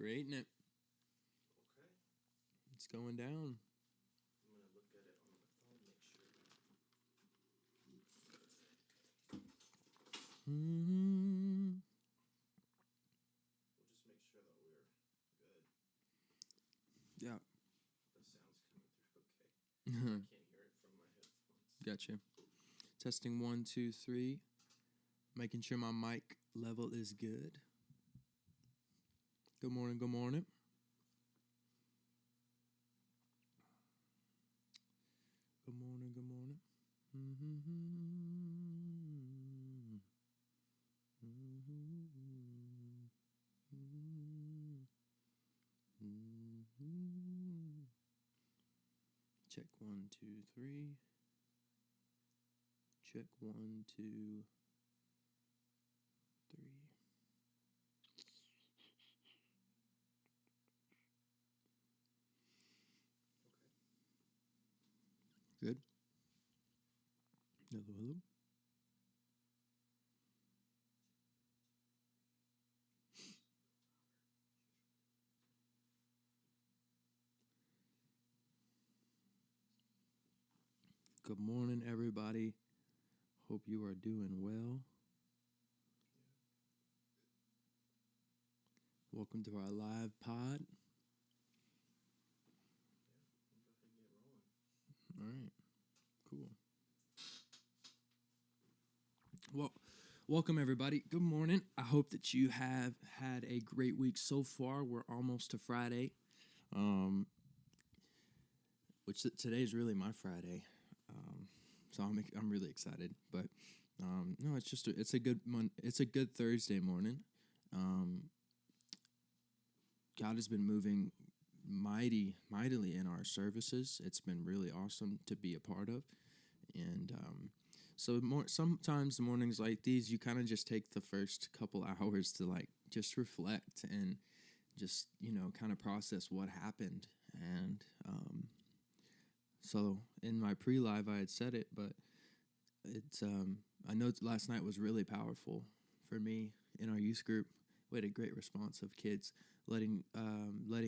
Creating it. Okay. It's going down. I'm going to look at it on my phone, make sure. We'll just make sure that we're good. Yeah. The sound's coming through okay. I can't hear it from my headphones. Gotcha. Testing 1, 2, 3. Making sure my mic level is good. Good morning, good morning. Good morning, good morning. Check 1, 2, 3. Check 1, 2, 3. Okay. Good. Hello. Good morning, everybody. Hope you are doing well. Welcome to our live pod. Yeah, we'll go ahead and get rolling. All right. Cool. Well, welcome, everybody. Good morning. I hope that you have had a great week so far. We're almost to Friday, which today is really my Friday. So I'm really excited. But no, it's a good Thursday morning. God has been moving mightily in our services. It's been really awesome to be a part of, and sometimes mornings like these, you kind of just take the first couple hours to just reflect and just kind of process what happened. And so in my pre-live, I had said it, but it's I know last night was really powerful for me in our youth group. We had a great response of kids letting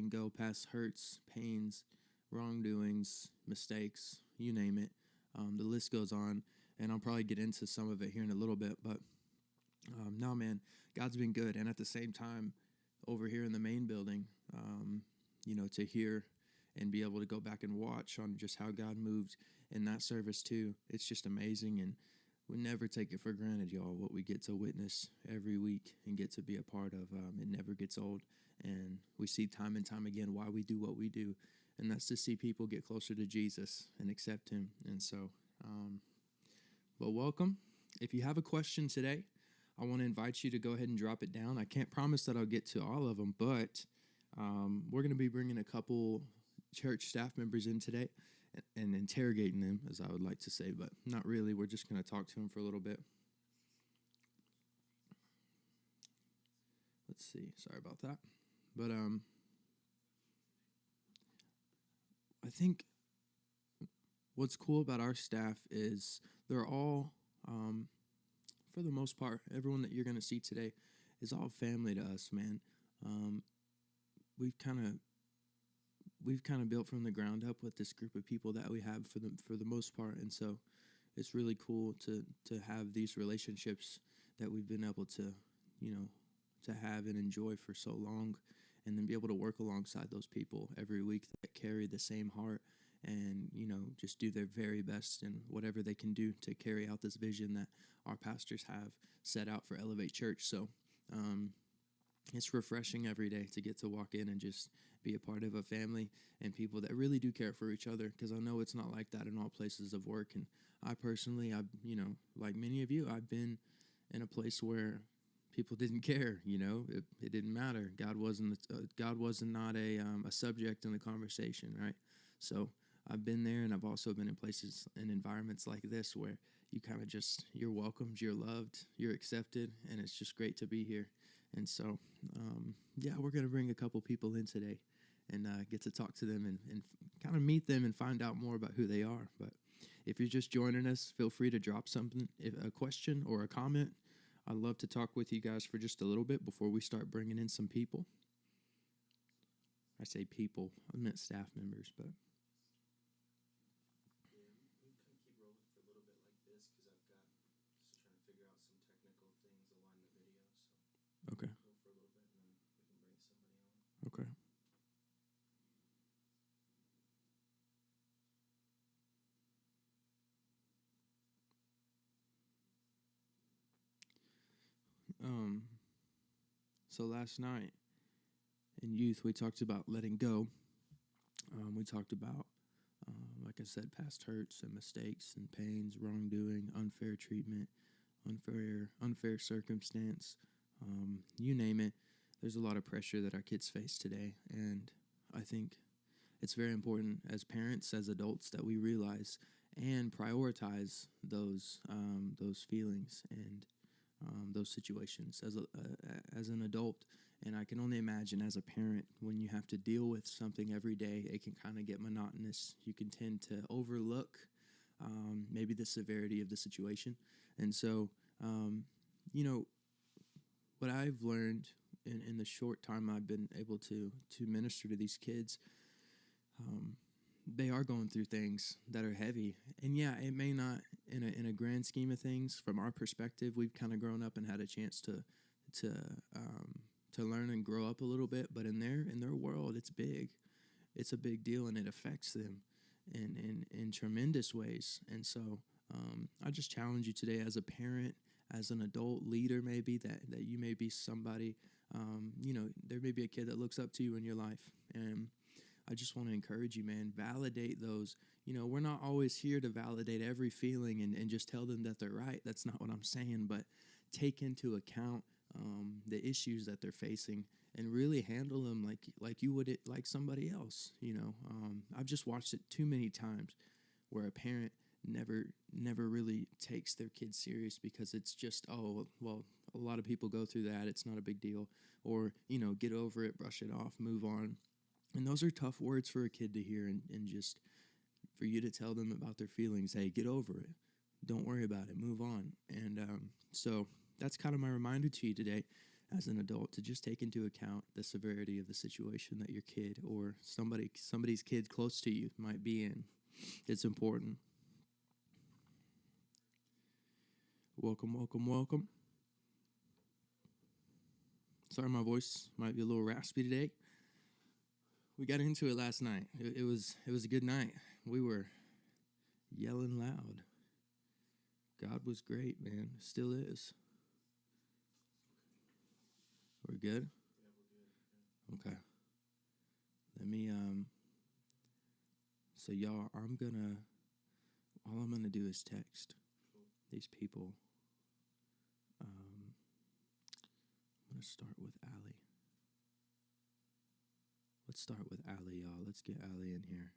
go past hurts, pains, wrongdoings, mistakes, you name it. The list goes on, and I'll probably get into some of it here in a little bit. But no, man, God's been good. And at the same time, over here in the main building, to hear and be able to go back and watch on just how God moved in that service too, it's just amazing. And we never take it for granted, y'all, what we get to witness every week and get to be a part of. It never gets old. And we see time and time again why we do what we do. And that's to see people get closer to Jesus and accept him. And so, but welcome. If you have a question today, I want to invite you to go ahead and drop it down. I can't promise that I'll get to all of them, but we're going to be bringing a couple church staff members in today and interrogating them, as I would like to say, but not really. We're just going to talk to them for a little bit. Let's see. Sorry about that. But I think what's cool about our staff is they're all, for the most part, everyone that you're going to see today is all family to us, man. We've kind of built from the ground up with this group of people that we have for the most part, and so it's really cool to have these relationships that we've been able to to have and enjoy for so long, and then be able to work alongside those people every week that carry the same heart and just do their very best in whatever they can do to carry out this vision that our pastors have set out for Elevate Church. So it's refreshing every day to get to walk in and just be a part of a family and people that really do care for each other, because I know it's not like that in all places of work. And I personally, like many of you, I've been in a place where people didn't care. It didn't matter. God was not a subject in the conversation, right? So I've been there, and I've also been in places and environments like this where you kind of you're welcomed, you're loved, you're accepted, and it's just great to be here. And so, we're going to bring a couple people in today and get to talk to them and kind of meet them and find out more about who they are. But if you're just joining us, feel free to drop something, a question or a comment. I'd love to talk with you guys for just a little bit before we start bringing in some people. I say people, I meant staff members, but Yeah, we can kind of keep rolling for a little bit like this because I've got just trying to figure out some technical things along the video. So okay, go for a little bit and then we can bring somebody on. okay. So last night in youth, we talked about letting go. We talked about, like I said, past hurts and mistakes and pains, wrongdoing, unfair treatment, unfair circumstance, you name it. There's a lot of pressure that our kids face today, and I think it's very important as parents, as adults, that we realize and prioritize those feelings and those situations as an adult. And I can only imagine as a parent, when you have to deal with something every day, it can kind of get monotonous. You can tend to overlook maybe the severity of the situation. And so, you know, what I've learned in the short time I've been able to minister to these kids, they are going through things that are heavy. And yeah, it may not, in a grand scheme of things, from our perspective, we've kind of grown up and had a chance to learn and grow up a little bit. But in their world, it's big. It's a big deal, and it affects them in tremendous ways. And so I just challenge you today as a parent, as an adult leader, maybe that you may be somebody, there may be a kid that looks up to you in your life. And I just want to encourage you, man, validate those. We're not always here to validate every feeling and just tell them that they're right. That's not what I'm saying, but take into account the issues that they're facing and really handle them like you would like somebody else. I've just watched it too many times where a parent never really takes their kid serious because it's just, oh, well, a lot of people go through that. It's not a big deal. Or, get over it, brush it off, move on. And those are tough words for a kid to hear, and just for you to tell them about their feelings. Hey, get over it. Don't worry about it. Move on. And so that's kind of my reminder to you today as an adult, to just take into account the severity of the situation that your kid or somebody's kid close to you might be in. It's important. Welcome, welcome, welcome. Sorry, my voice might be a little raspy today. We got into it last night. It was a good night. We were yelling loud. God was great, man. Still is. We're good? Yeah, we're good. Okay. Let me so y'all, all I'm gonna do is text these people. I'm gonna start with Allie. Let's start with Allie, y'all. Let's get Allie in here.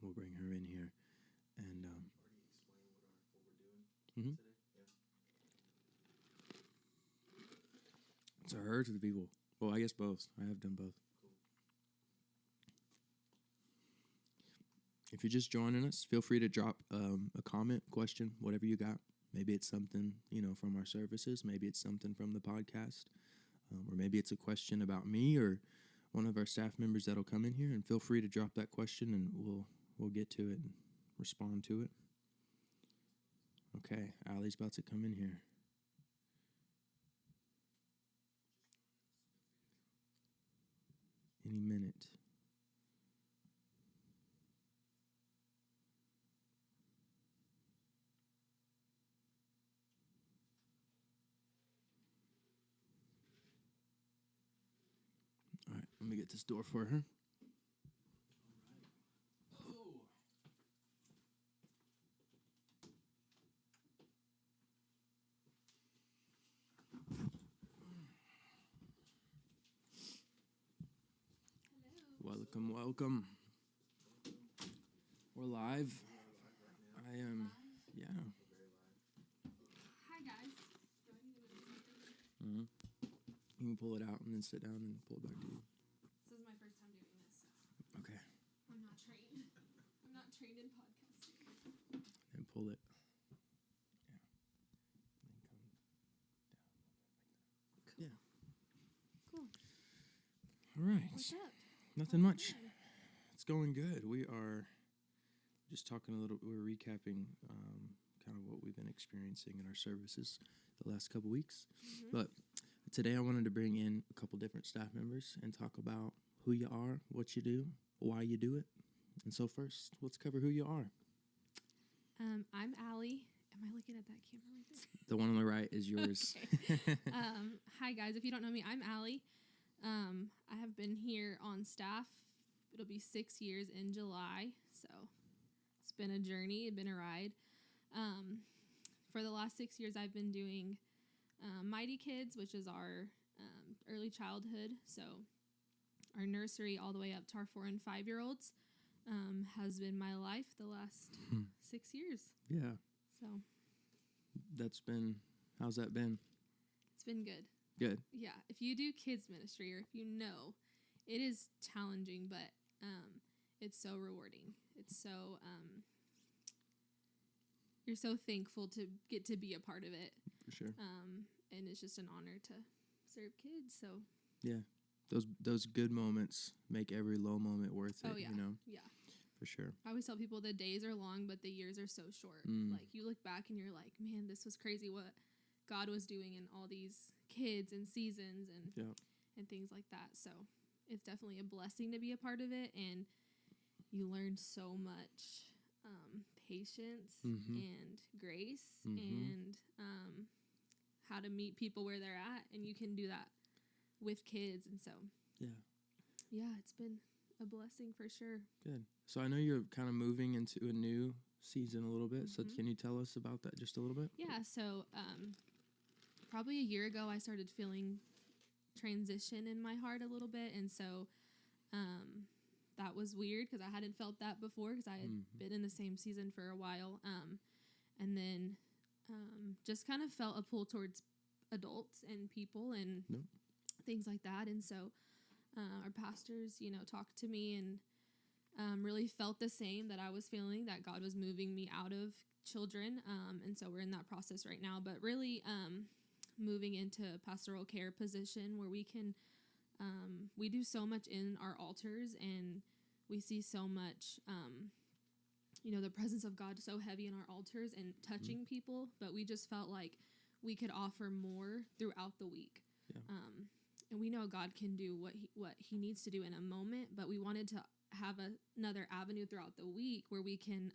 We'll bring her in here. And Already explain what we're doing Mhm. today. Yeah. to her, to the people. Well, I guess both. I have done both. Cool. If you're just joining us, feel free to drop a comment, question, whatever you got. Maybe it's something, from our services. Maybe it's something from the podcast. Or maybe it's a question about me or one of our staff members that'll come in here. And feel free to drop that question, and we'll get to it and respond to it. Okay, Allie's about to come in here. Any minute. All right, let me get this door for her. Welcome, welcome. We're live. I am, yeah. Hi guys. Mm-hmm. You can pull it out and then sit down and pull it back to you. This is my first time doing this, so Okay. I'm not trained. I'm not trained in podcasting. And pull it. Yeah. And then come down. Yeah. right. What's up? Nothing How's it much. going? It's going good. We are just talking a little. We're recapping kind of what we've been experiencing in our services the last couple weeks. Mhm. But today I wanted to bring in a couple different staff members and talk about who you are, what you do, why you do it. And so first, let's cover who you are. I'm Allie. Am I looking at that camera right there? The one on the right is yours. Hi guys. If you don't know me, I'm Allie. I have been here on staff. It'll be 6 years in July, so it's been a journey. It's been a ride. For the last 6 years, I've been doing Mighty Kids, which is our early childhood. So our nursery all the way up to our 4 and 5-year-olds has been my life the last 6 years. Yeah, So how's that been? it's been good. Good. Yeah, if you do kids ministry or if you know, it is challenging, but it's so rewarding. It's so you're so thankful to get to be a part of it. For sure. And it's just an honor to serve kids. So Yeah. Those good moments make every low moment worth it, yeah, you know? yeah. For sure. I always tell people the days are long, but the years are so short. Like you look back and you're like, man, this was crazy what God was doing in all these kids and seasons and things like that. So it's definitely a blessing to be a part of it, and you learn so much patience and grace and how to meet people where they're at, and you can do that with kids. And so yeah, it's been a blessing for sure. Good. So I know you're kind of moving into a new season a little bit. So can you tell us about that just a little bit? Yeah, so probably a year ago, I started feeling transition in my heart a little bit. And so that was weird because I hadn't felt that before because I had been in the same season for a while. And then just kind of felt a pull towards adults and people and things like that. And so our pastors, talked to me and really felt the same that I was feeling, that God was moving me out of children. And so we're in that process right now, but really moving into a pastoral care position where we can, we do so much in our altars, and we see so much, the presence of God so heavy in our altars and touching people, but we just felt like we could offer more throughout the week. Yeah. And we know God can do what he needs to do in a moment, but we wanted to have another avenue throughout the week where we can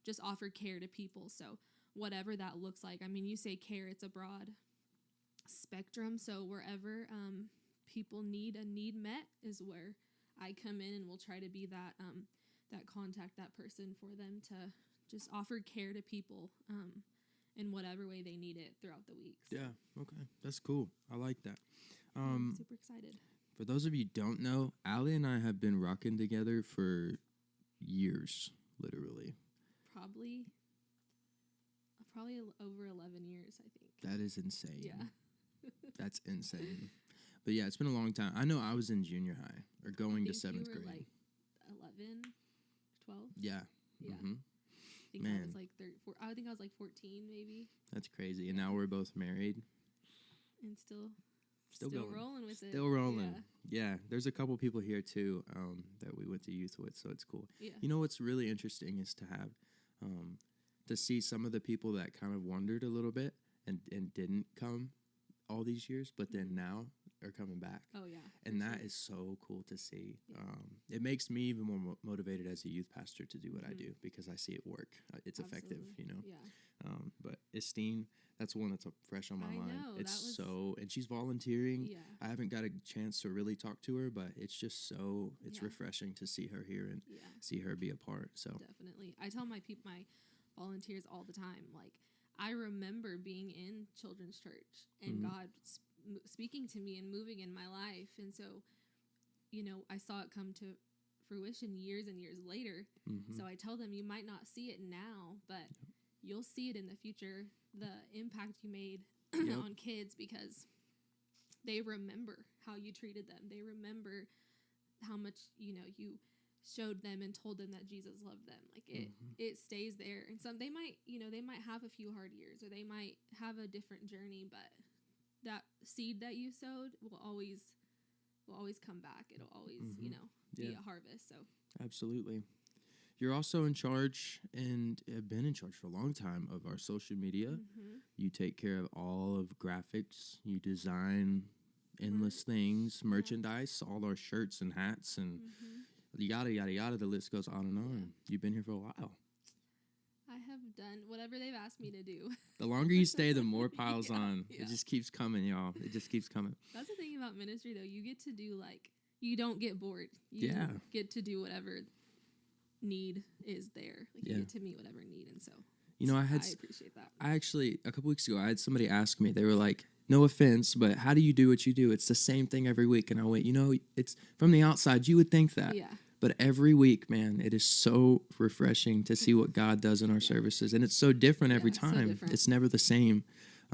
just offer care to people. So whatever that looks like. I mean, you say care, it's a broad spectrum. So wherever people need a need met is where I come in, and we'll try to be that contact, that person for them to just offer care to people in whatever way they need it throughout the week. So Yeah. Okay. That's cool. I like that. I'm super excited. For those of you who don't know, Allie and I have been rocking together for years, literally. Probably over 11 years, I think. That is insane. Yeah. That's insane. But yeah, it's been a long time. I know I was in junior high or going to 7th you were grade. Like 11, 12? Yeah. Yeah. Mm-hmm. I think I was like 13, I think I was like 14 maybe. That's crazy. And now we're both married. And still going. Rolling with it. Still rolling. Yeah. There's a couple people here too that we went to youth with, so it's cool. Yeah. You know what's really interesting is to have to see some of the people that kind of wondered a little bit and didn't come all these years, but then now are coming back. Oh, yeah. And that is so cool to see. Yeah. It makes me even more motivated as a youth pastor to do what I do because I see it work. It's effective, Yeah. But Estine, that's one that's fresh on my mind. Know, it's and she's volunteering. Yeah. I haven't got a chance to really talk to her, but it's just refreshing to see her here and see her be a part. So definitely. I tell my volunteers all the time, like, I remember being in children's church and God speaking to me and moving in my life. And so, I saw it come to fruition years and years later. So I tell them, you might not see it now, but you'll see it in the future, the impact you made on kids, because they remember how you treated them. They remember how much, you showed them and told them that Jesus loved them. Like it stays there. And they might have a few hard years, or they might have a different journey, but that seed that you sowed will always will always come back. It'll always, Mhm. you know, be Yeah. a harvest. So Absolutely. You're also in charge and have been in charge for a long time of our social media. mm-hmm. You take care of all of graphics. You design endless things, merchandise, all our shirts and hats, and yada, yada, yada. The list goes on and on. You've been here for a while. I have done whatever they've asked me to do. The longer you stay, the more piles on. Yeah. It just keeps coming, y'all. It just keeps coming. That's the thing about ministry, though. You get to do, like, you don't get bored. You Yeah. get to do whatever need is there. Like, you Yeah. get to meet whatever need. And so, You know, I appreciate that. I actually, a couple weeks ago, I had somebody ask me, they were like, no offense, but how do you do what you do? It's the same thing every week. And I went, you know, it's from the outside, you would think that. Yeah. But every week, man, it is so refreshing to see what God does in our services. And it's so different every Yeah, so time. different. It's never the same.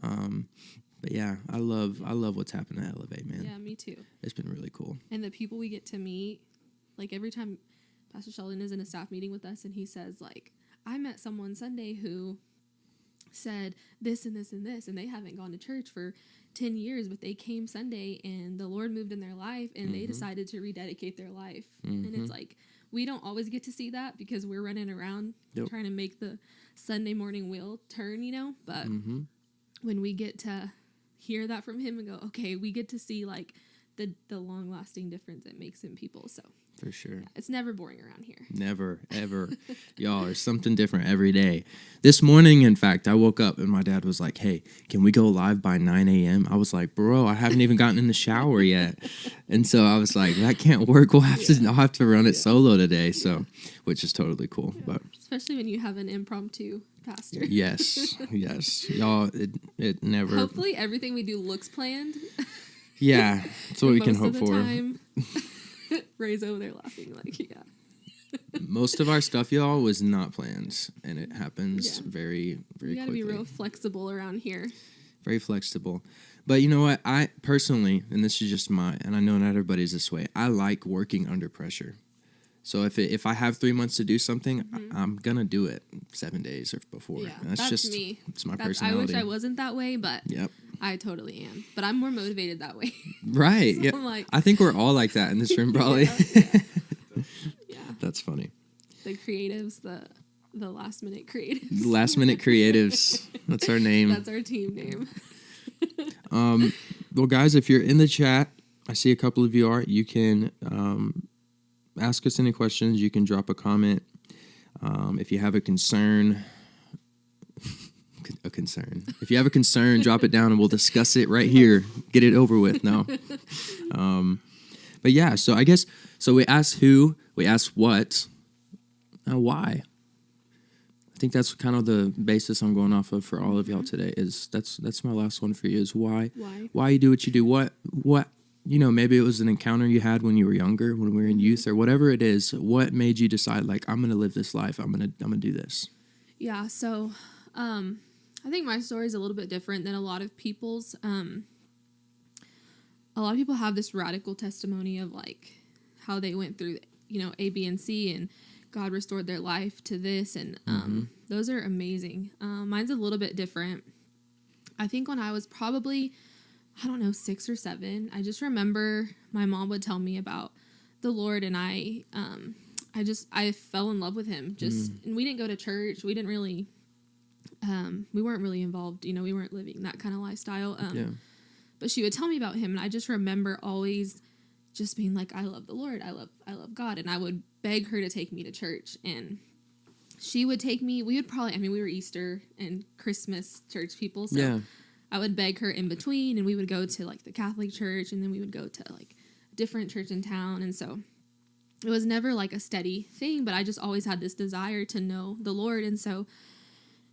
But yeah, I love what's happened at Elevate, man. Yeah, me too. It's been really cool. And the people we get to meet, like every time Pastor Sheldon is in a staff meeting with us and he says, like, I met someone Sunday who said this and this and this, and they haven't gone to church for 10 years, but they came Sunday and the Lord moved in their life and they decided to rededicate their life. And it's like, we don't always get to see that because we're running around trying to make the Sunday morning wheel turn, you know, but when we get to hear that from him and go, okay, we get to see like the long lasting difference it makes in people. So For sure. yeah, it's never boring around here. Never, ever. Y'all, there's something different every day. This morning, in fact, I woke up and my dad was like, hey, can we go live by 9 a.m.? I was like, bro, I haven't even gotten in the shower yet. And so I was like, that can't work. I'll have to run it solo today. So, which is totally cool. But especially when you have an impromptu pastor. yes. Y'all, it never. Hopefully everything we do looks planned. Yeah, that's what we can hope for. Time, Ray's over there laughing like, yeah. Most of our stuff, y'all, was not planned, and it happens very, very You gotta quickly. be real flexible around here. Very flexible. But you know what? I personally, and this is just and I know not everybody's this way, I like working under pressure. So if I have 3 months to do something, I'm going to do it 7 days or before. Yeah, And that's just me. It's my I personality. wish I wasn't that way, but Yep. I totally am. But I'm more motivated that way. Right. So yeah. I'm like, I think we're all like that in this room, probably. yeah. That's funny. The creatives, the last minute creatives. Last minute creatives. That's our name. That's our team name. Well, guys, if you're in the chat, I see a couple of you are. You can ask us any questions. You can drop a comment. If you have a concern, If you have a concern, drop it down and we'll discuss it right here. Get it over with. No. But yeah, so I guess, so we asked who, we asked what, now why? I think that's kind of the basis I'm going off of for all of y'all today is that's my last one for you is why. Why you do what you do. What, you know, maybe it was an encounter you had when you were younger, when we were in youth or whatever it is. What made you decide like, I'm going to live this life. I'm going to do this. Yeah. So, I think my story is a little bit different than a lot of people's. A lot of people have this radical testimony of like how they went through, you know, A, B, and C, and God restored their life to this, and those are amazing. Mine's a little bit different. I think when I was probably, 6 or 7, I just remember my mom would tell me about the Lord, and I fell in love with Him. And we didn't go to church. We didn't really. We weren't really involved, you know, we weren't living that kind of lifestyle. But she would tell me about Him, and I just remember always just being like, I love the Lord, I love God, and I would beg her to take me to church, and she would take me. We were Easter and Christmas church people, so I would beg her in between, and we would go to like the Catholic church, and then we would go to like a different church in town, and so it was never like a steady thing, but I just always had this desire to know the Lord, and so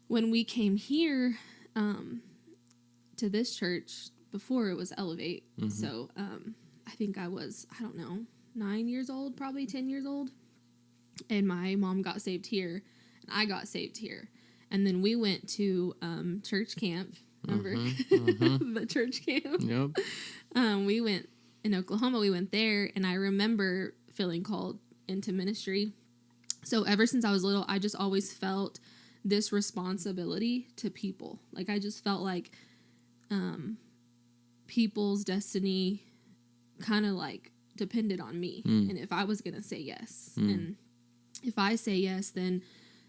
when we came here to this church, before it was Elevate, so I think I was, 9 years old, probably 10 years old, and my mom got saved here, and I got saved here, and then we went to church camp, remember? The church camp? Yep. We went in Oklahoma, we went there, and I remember feeling called into ministry, so ever since I was little, I just always felt this responsibility to people. Like, I just felt like people's destiny kind of like depended on me and if I was going to say yes. And if I say yes, then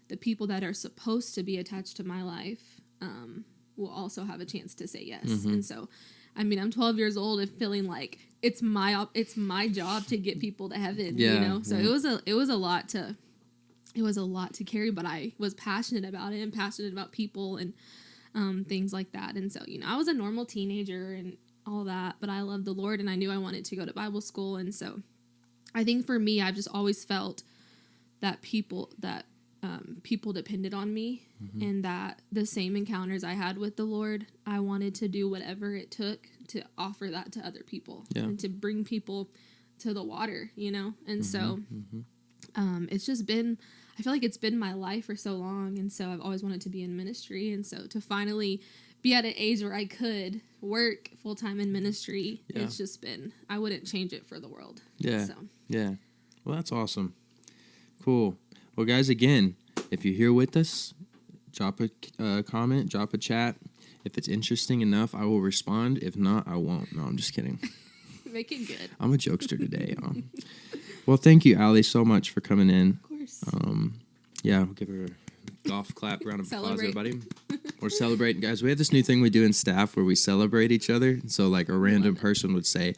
the people that are supposed to be attached to my life will also have a chance to say yes. And so, I mean, I'm 12 years old and feeling like it's my job to get people to heaven, you know? So it was a lot to carry, but I was passionate about it and passionate about people and things like that. And so, you know, I was a normal teenager and all that, but I loved the Lord and I knew I wanted to go to Bible school. And so I think for me, I've just always felt that people depended on me and that the same encounters I had with the Lord, I wanted to do whatever it took to offer that to other people and to bring people to the water, you know? And so it's just been, I feel like it's been my life for so long. And so I've always wanted to be in ministry. And so to finally be at an age where I could work full-time in ministry, it's just been, I wouldn't change it for the world. Yeah. So. Yeah. Well, that's awesome. Cool. Well, guys, again, if you're here with us, drop a comment, drop a chat. If it's interesting enough, I will respond. If not, I won't. No, I'm just kidding. Make it good. I'm a jokester today. Well, thank you, Allie, so much for coming in. Of course. Yeah, we'll give her a golf clap, round of applause, Celebrate. everybody. We're celebrating, guys. We have this new thing we do in staff where we celebrate each other. So, like, a random person would say,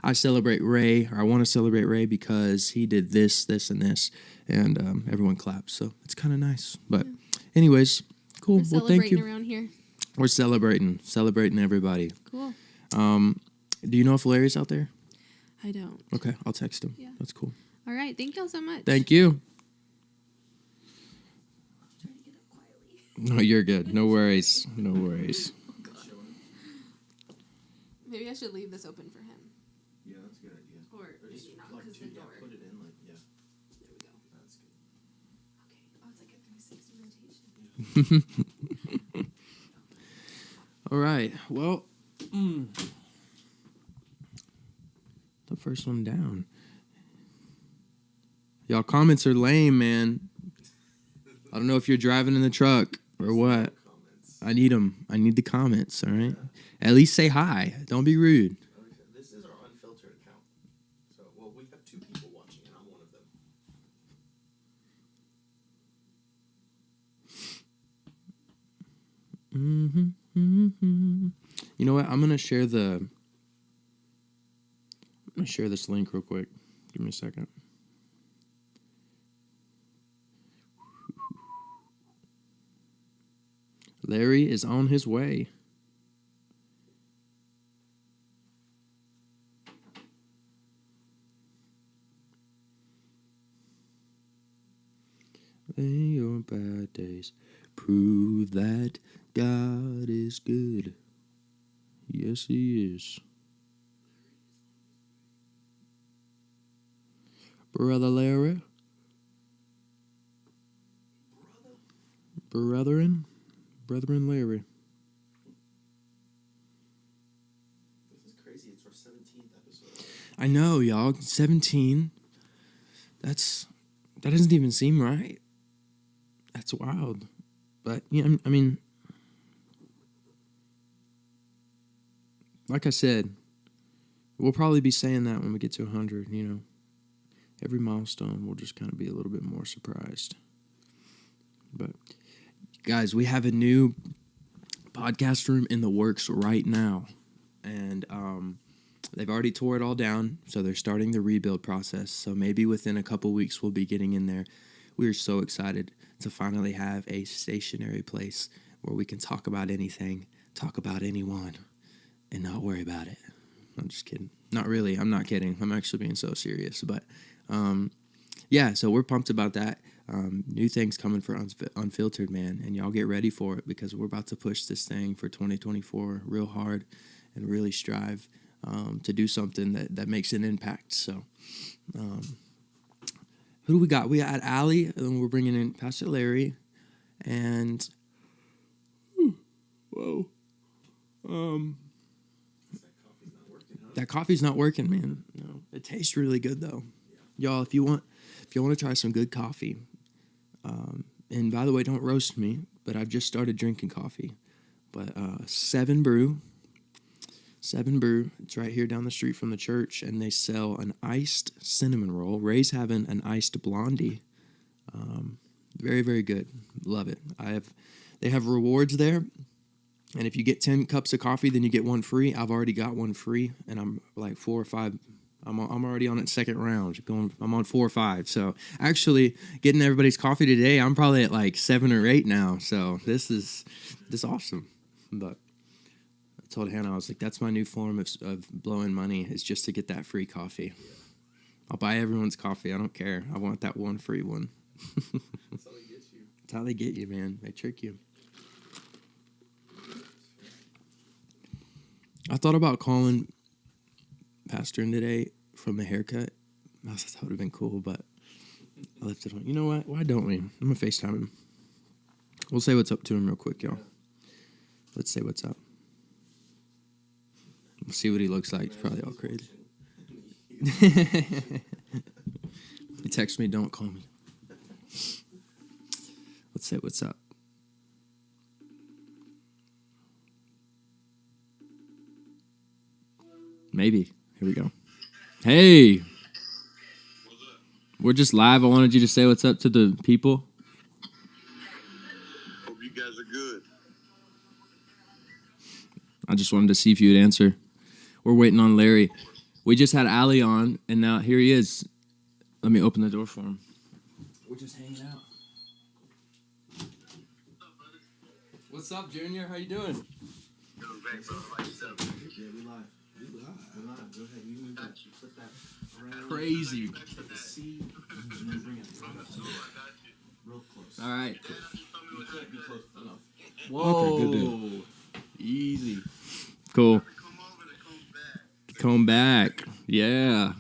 I celebrate Ray, or I want to celebrate Ray because he did this, this, and this. And everyone claps. So it's kind of nice. But anyways, cool. We're Well, thank you. celebrating around here. We're celebrating everybody. Cool. Do you know if Larry's out there? I don't. Okay, I'll text him. Yeah. That's cool. All right. Thank y'all so much. Thank you. Trying to get up quietly. No, you're good. No worries. No worries. Maybe I should leave this open for him. Yeah, that's a good idea. Or Or maybe just not, plug because the two, door. put it in like, yeah, There we go. that's good. Okay. Oh, it's like a 360 rotation. All right. Well, the first one down. Y'all comments are lame, man. I don't know if you're driving in the truck or what. Comments. I need them. I need the comments, all right? At least say hi. Don't be rude. Okay, this is our unfiltered account. So, well, we have 2 people watching, and I'm one of them. You know what? I'm gonna share this link real quick. Give me a second. Larry is on his way. Lay your bad days. Prove that God is good. Yes, He is. Brother Larry. Brethren Larry. This is crazy. It's our 17th episode. I know, y'all. 17. That doesn't even seem right. That's wild. But, yeah, I mean, like I said, we'll probably be saying that when we get to 100, you know. Every milestone, we'll just kind of be a little bit more surprised. But, guys, we have a new podcast room in the works right now. And they've already tore it all down, so they're starting the rebuild process. So maybe within a couple weeks, we'll be getting in there. We are so excited to finally have a stationary place where we can talk about anything, talk about anyone, and not worry about it. I'm just kidding. Not really. I'm not kidding. I'm actually being so serious. But, yeah, so we're pumped about that. New things coming for Unfiltered, man. And y'all get ready for it because we're about to push this thing for 2024 real hard and really strive to do something that makes an impact. So, who do we got? We got Allie, and we're bringing in Pastor Larry, and whoa, that coffee's not working, man. No, it tastes really good though, y'all. If you want to try some good coffee, and by the way, don't roast me, but I've just started drinking coffee, but 7 Brew. 7 Brew. It's right here down the street from the church, and they sell an iced cinnamon roll. Ray's having an iced blondie. Very, very good. Love it. They have rewards there, and if you get 10 cups of coffee, then you get one free. I've already got one free, and I'm like 4 or 5. I'm already on its second round. I'm on 4 or 5. So actually, getting everybody's coffee today, I'm probably at like 7 or 8 now. So this is awesome. But I told Hannah, I was like, that's my new form of blowing money, is just to get that free coffee. I'll buy everyone's coffee. I don't care. I want that one free one. That's how they get you. That's how they get you, man. They trick you. I thought about calling Pastor in today from the haircut. I thought that would have been cool, but I left it on. You know what? Why don't we? I'm going to FaceTime him. We'll say what's up to him real quick, y'all. Let's say what's up. We'll see what he looks like. He's probably all crazy. He texts me, don't call me. Let's say what's up. Maybe. Here we go. Hey. What's up? We're just live. I wanted you to say what's up to the people. Hope you guys are good. I just wanted to see if you would answer. We're waiting on Larry. We just had Ali on, and now here he is. Let me open the door for him. We're just hanging out. What's up, Junior? How you doing? Yo, thanks, bro. What's up? Yeah, we live. We live. Go ahead. You move that. You put that around. Crazy. Put the seed and then bring it real close. All right. You can't be close enough. Whoa. Okay, good deal. Easy. Cool. Come back. Yeah.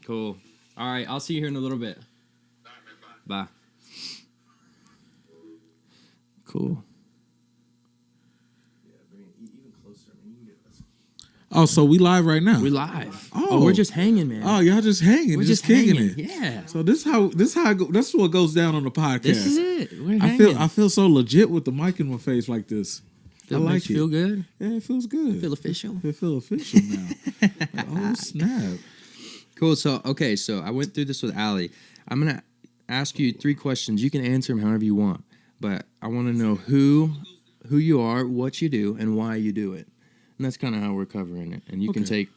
Cool. All right. I'll see you here in a little bit. Bye. Cool. Yeah, bring it even closer. I mean, you can get this. Oh, so we live right now? We live. Oh. We're just hanging, man. Oh, y'all just hanging. We're just hanging. kicking it. Yeah. So this what goes down on the podcast. This is it. We're hanging. I feel so legit with the mic in my face like this. I like Makes you feel good. Yeah, it feels good. Feel official. It feel official now. Oh snap! Cool. So I went through this with Ali. I'm gonna ask you 3 questions. You can answer them however you want, but I want to know who you are, what you do, and why you do it. And that's kind of how we're covering it. And you can take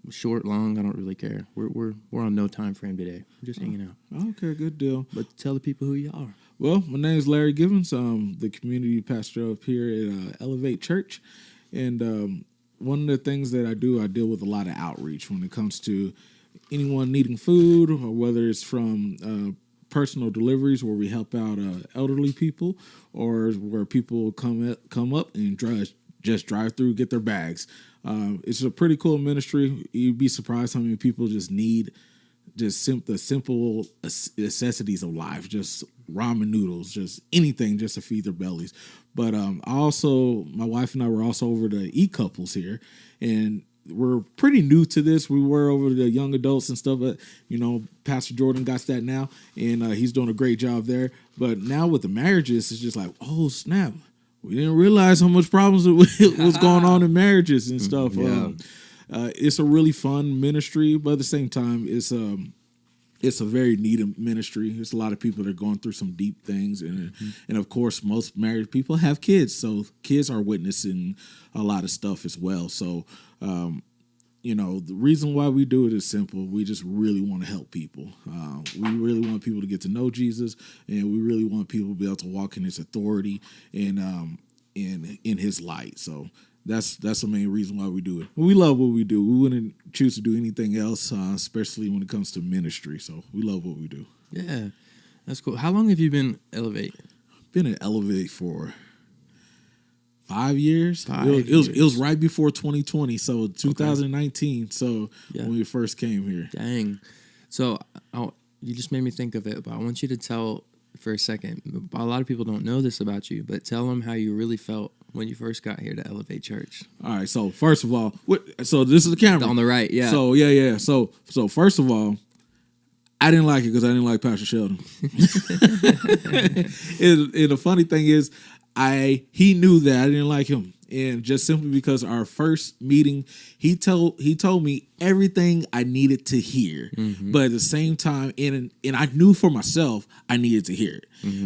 short, long. I don't really care. We're on no time frame today. We're just hanging out. Okay, good deal. But tell the people who you are. Well, my name is Larry Givens. I'm the community pastor up here at Elevate Church. And one of the things that I deal with a lot of outreach when it comes to anyone needing food, or whether it's from personal deliveries where we help out elderly people, or where people come up and drive through, get their bags. It's a pretty cool ministry. You'd be surprised how many people just need the simple necessities of life, just ramen noodles, just anything just to feed their bellies. But my wife and I were also over to E-Couples here, and we're pretty new to this. We were over to the young adults and stuff, but Pastor Jordan got that now, and he's doing a great job there. But now with the marriages, it's just like, oh snap, we didn't realize how much problems was going on in marriages and stuff. Yeah. It's a really fun ministry, but at the same time, it's a very needed ministry. There's a lot of people that are going through some deep things, and of course, most married people have kids, so kids are witnessing a lot of stuff as well. So, the reason why we do it is simple. We just really want to help people. We really want people to get to know Jesus, and we really want people to be able to walk in His authority and in His light. So. That's the main reason why we do it. We love what we do. We wouldn't choose to do anything else, especially when it comes to ministry. So we love what we do. Yeah, that's cool. How long have you been Elevate? Been at Elevate for 5 years. 5 years. years. It was right before 2020, so 2019. So when we first came here. Dang. So you just made me think of it, but I want you to tell for a second. A lot of people don't know this about you, but tell them how you really felt when you first got here to Elevate Church. All right. So first of all, so this is the camera on the right. Yeah. So yeah. So first of all, I didn't like it because I didn't like Pastor Sheldon. And the funny thing is, he knew that I didn't like him, and just simply because our first meeting, he told me everything I needed to hear, but at the same time, and I knew for myself I needed to hear it,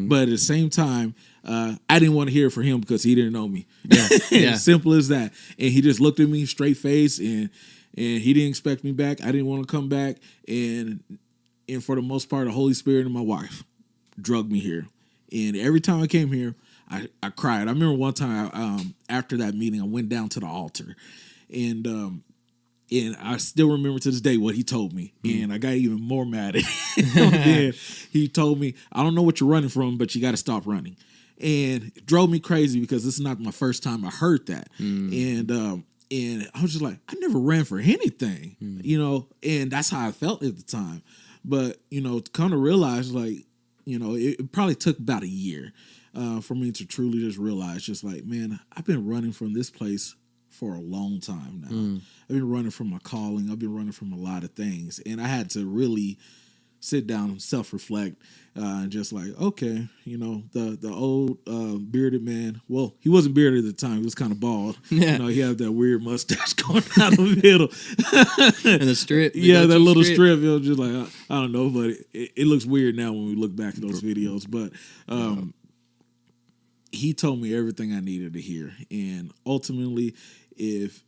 but at the same time, I didn't want to hear it for him because he didn't know me. Yeah. Simple as that. And he just looked at me straight face, and he didn't expect me back. I didn't want to come back, and for the most part, the Holy Spirit and my wife drugged me here. And every time I came here, I cried. I remember one time after that meeting, I went down to the altar, and I still remember to this day what he told me, and I got even more mad at him. Then he told me, "I don't know what you're running from, but you got to stop running," and it drove me crazy because this is not my first time I heard that, and I was just like, I never ran for anything, and that's how I felt at the time. But to kind of realize, like, it probably took about a year for me to truly just realize, just like, man, I've been running from this place for a long time now. I've been running from my calling. I've been running from a lot of things. And I had to really sit down and self-reflect and just like, okay, the old bearded man, well, he wasn't bearded at the time. He was kind of bald. Yeah. He had that weird mustache going down the middle. And the strip. Yeah, that little strip. It was just like, I don't know, but it looks weird now when we look back at those videos. But he told me everything I needed to hear. And ultimately, if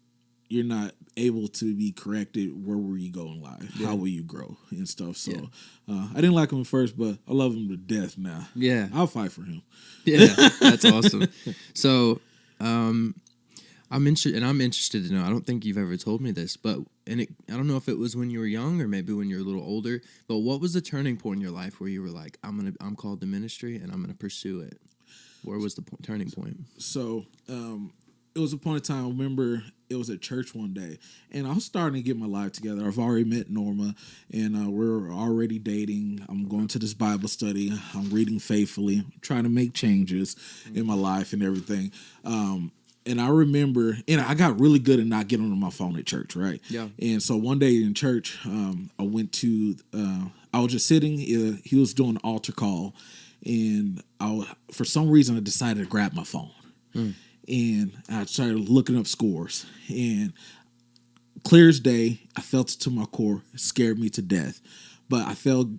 you're not able to be corrected, where will you go in life? How will you grow and stuff? So I didn't like him at first, but I love him to death now. Yeah. I'll fight for him. Yeah, that's awesome. So I'm interested to know, I don't think you've ever told me this, but I don't know if it was when you were young or maybe when you're a little older, but what was the turning point in your life where you were like, I'm called to ministry and I'm going to pursue it? Where was the turning point? So it was a point in time, I remember it was at church one day, and I was starting to get my life together. I've already met Norma, and we're already dating. I'm going to this Bible study. I'm reading faithfully, trying to make changes in my life and everything. And I remember, and I got really good at not getting on my phone at church, right? Yeah. And so one day in church, I went to, I was just sitting, he was doing an altar call, and for some reason I decided to grab my phone. And I started looking up scores, and clear as day, I felt it to my core. It scared me to death, but I felt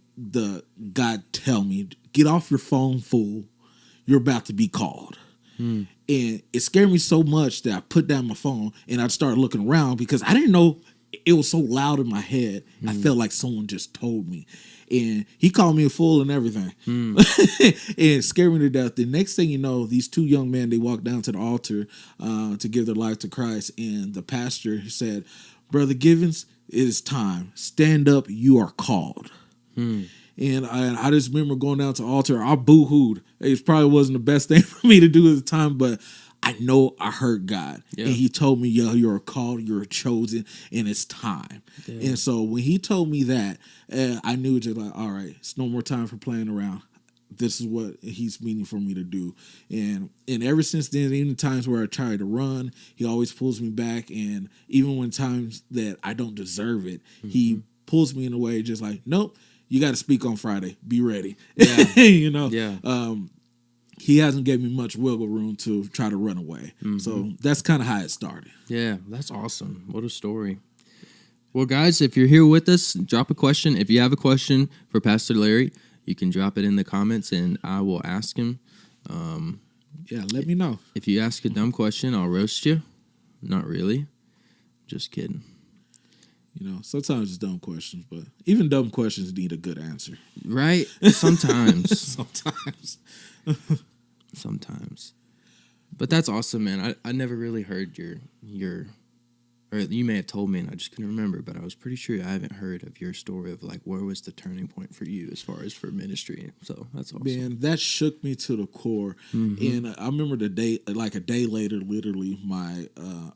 God tell me, get off your phone, fool. You're about to be called. And it scared me so much that I put down my phone and I started looking around because I didn't know, it was so loud in my head. I felt like someone just told me. And he called me a fool and everything. And it scared me to death. The next thing you know, these two young men, they walked down to the altar to give their life to Christ. And the pastor said, Brother Givens, it is time. Stand up. You are called. And I just remember going down to the altar. I boo-hooed. It probably wasn't the best thing for me to do at the time, but I know I heard God. Yeah. And he told me, yo, you're called, you're chosen, and it's time. Yeah. And so when he told me that, I knew just like, all right, it's no more time for playing around. This is what he's meaning for me to do. And ever since then, even times where I try to run, he always pulls me back. And even when times that I don't deserve it, he pulls me in a way just like, nope, you got to speak on Friday. Be ready. Yeah. Yeah. He hasn't given me much wiggle room to try to run away. So that's kind of how it started. Yeah, that's awesome. What a story. Well, guys, if you're here with us, drop a question. If you have a question for Pastor Larry, you can drop it in the comments and I will ask him. Yeah, let me know. If you ask a dumb question, I'll roast you. Not really. Just kidding. Sometimes it's dumb questions, but even dumb questions need a good answer. Right? Sometimes. Sometimes. But that's awesome, man. I never really heard your or you may have told me and I just couldn't remember, but I was pretty sure I haven't heard of your story of like where was the turning point for you as far as for ministry. So that's awesome. Man, that shook me to the core. And I remember the day, like a day later, literally my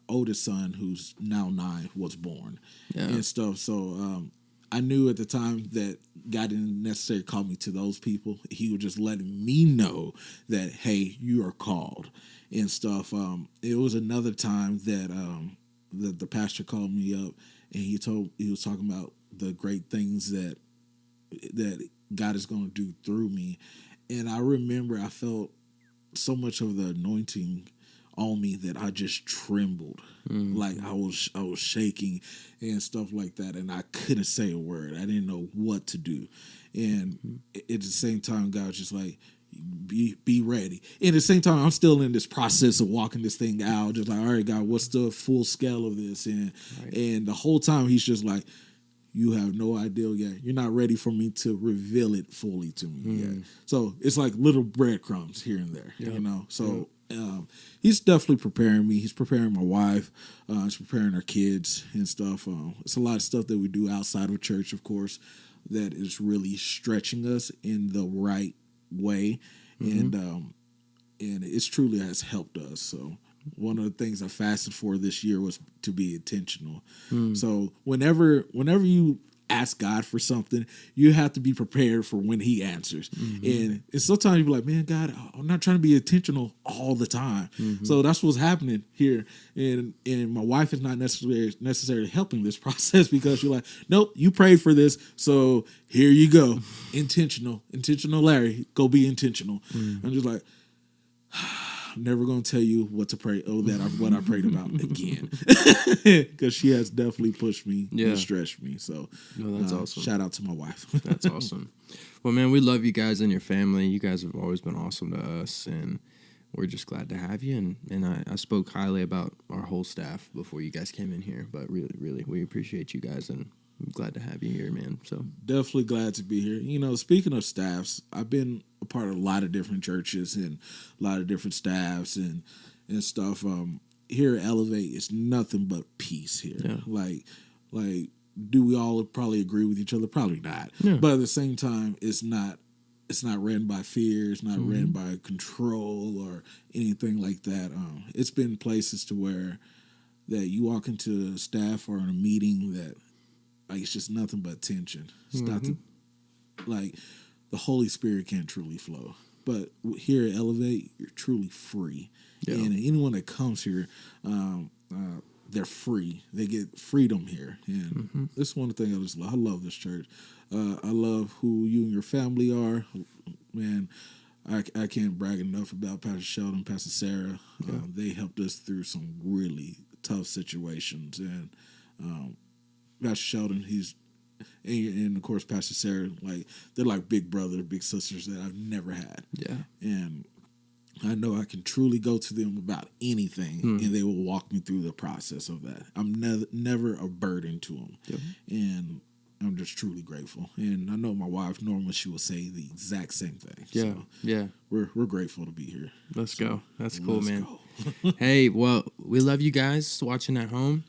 oldest son, who's now 9, was born and stuff. So I knew at the time that God didn't necessarily call me to those people. He was just letting me know that, hey, you are called and stuff. It was another time that the pastor called me up and he was talking about the great things that God is going to do through me. And I remember I felt so much of the anointing on me that I just trembled. Like I was shaking and stuff like that, and I couldn't say a word. I didn't know what to do. And at the same time, God was just like, be ready. And at the same time, I'm still in this process of walking this thing out, just like, all right, God, what's the full scale of this? And and the whole time he's just like, you have no idea yet. You're not ready for me to reveal it fully to me yet. So it's like little breadcrumbs here and there, you know. So he's definitely preparing me. He's preparing my wife. He's preparing our kids and stuff. It's a lot of stuff that we do outside of church, of course, that is really stretching us in the right way, and it's truly has helped us. So one of the things I fasted for this year was to be intentional. So whenever you ask God for something, you have to be prepared for when he answers. And sometimes you be like, man, God, I'm not trying to be intentional all the time. So that's what's happening here. And my wife is not necessarily helping this process, because you're like, nope, you prayed for this, so here you go. Intentional, Larry, go be intentional. I'm just like, I'm never gonna tell you what to pray. What I prayed about again, because she has definitely pushed me and stretched me. So, that's awesome. Shout out to my wife. That's awesome. Well, man, we love you guys and your family. You guys have always been awesome to us, and we're just glad to have you. And I spoke highly about our whole staff before you guys came in here, but really, we appreciate you guys, and I'm glad to have you here, man. So definitely glad to be here. You know, speaking of staffs, I've been a part of a lot of different churches and a lot of different staffs and stuff. Here at Elevate, it's nothing but peace here. Yeah. Like, do we all probably agree with each other? Probably not. Yeah. But at the same time, it's not ran by fear. It's not ran by control or anything like that. It's been places to where that you walk into staff or in a meeting that, like, it's just nothing but tension. It's nothing, like, the Holy Spirit can't truly flow. But here at Elevate, you're truly free. Yeah. And anyone that comes here, they're free. They get freedom here. And this is one of the things I just love. I love this church. I love who you and your family are. Man, I can't brag enough about Pastor Sheldon, Pastor Sarah. Yeah. They helped us through some really tough situations. And Pastor Sheldon, and of course Pastor Sarah, like, they're like big brother, big sisters that I've never had. Yeah. And I know I can truly go to them about anything, and they will walk me through the process of that. I'm never a burden to them. Yep. And I'm just truly grateful. And I know my wife, normally she will say the exact same thing. Yeah. So yeah. We're grateful to be here. Let's go. That's cool, man. Hey, well, we love you guys watching at home.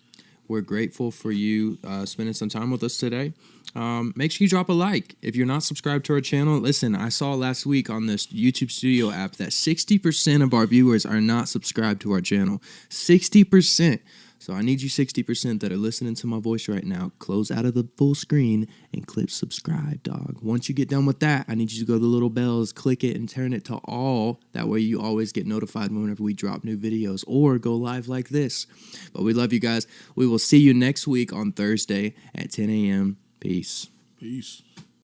We're grateful for you spending some time with us today. Make sure you drop a like. If you're not subscribed to our channel, listen, I saw last week on this YouTube Studio app that 60% of our viewers are not subscribed to our channel. 60%. So I need you 60% that are listening to my voice right now, close out of the full screen and click subscribe, dog. Once you get done with that, I need you to go to the little bells, click it, and turn it to all. That way you always get notified whenever we drop new videos or go live like this. But we love you guys. We will see you next week on Thursday at 10 a.m. Peace. Peace.